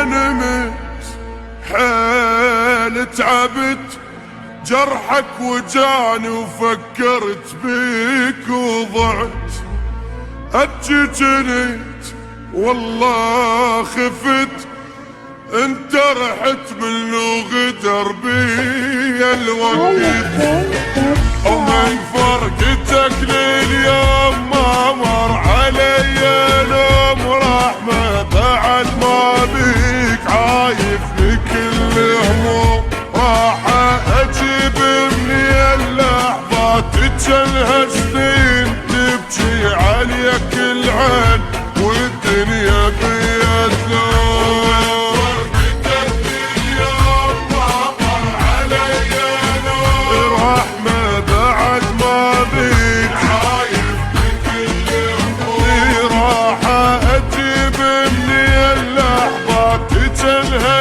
نمت حيل تعبت جرحك وجعني وفكرت بيك وضعت ابجي جنيت والله خفت انت رحت من غدر بي الوقت ومن فرقتك لليوم ما مر علي نوم ورحمة بعد ما بيك عايف لكل هموم راح اجيب مني اللحظات تجلها سنين تبكي عليك العين والدنيا بيا تلوم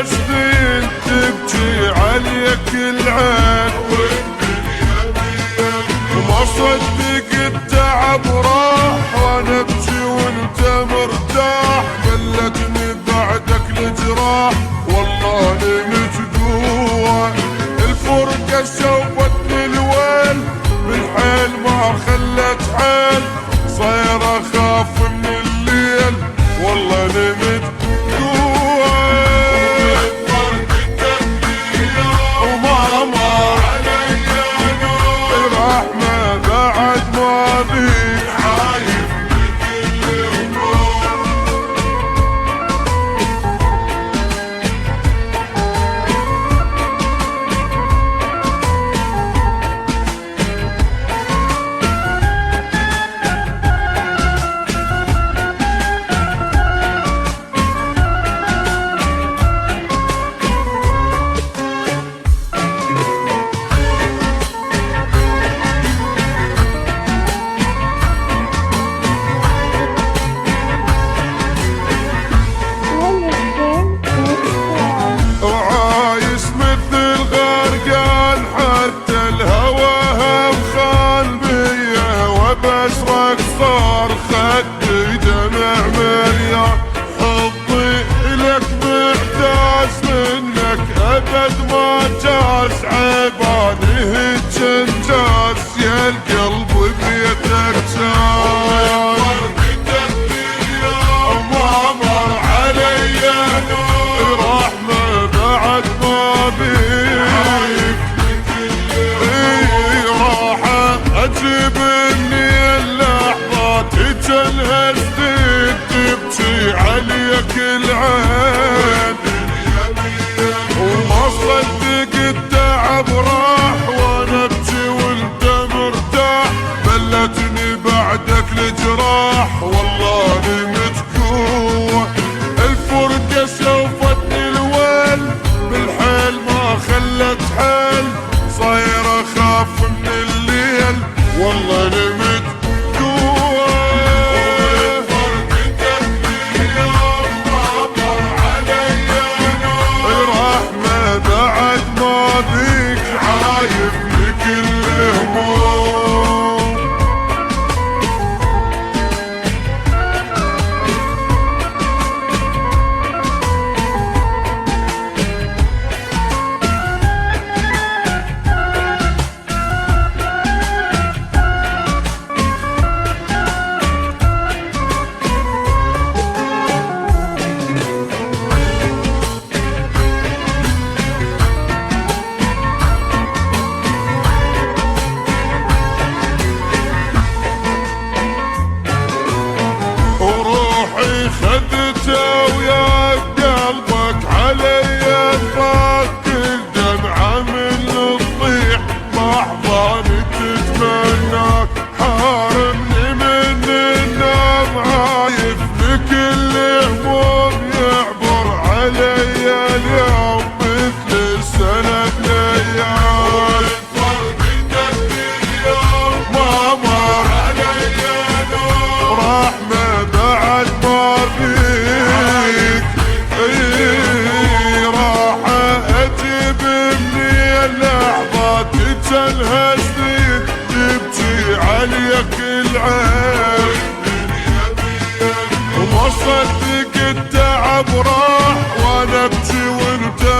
سنين تبكي عليك العين وما صدق التعب راح وانا ابكي وانت مرتاح ملتني بعدك الجراح والله نمت جوا الفرقة شوفتني الويل بالحيل ما خلت حيل صاير اخاف من الليل والله نمت بشرك صار خدي دمع مليان حبي إلك محتاج منك أبد ما جاز عباده الجنجاز يا القلب بيتك جاز وما مر علي رحمة بعد ما بيك راح أجيب تجلها سنين تبكي عليك العين وما صدق التعب راح وانا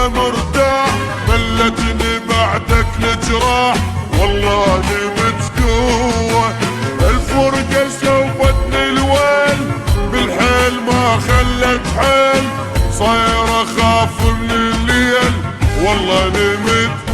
ما مرتاح، ملتني بعدك الجراح، والله نمت قوة. الفرقة سوفتني الويل، بالحيل ما خلت حيل، صاير اخاف من الليل، والله نمت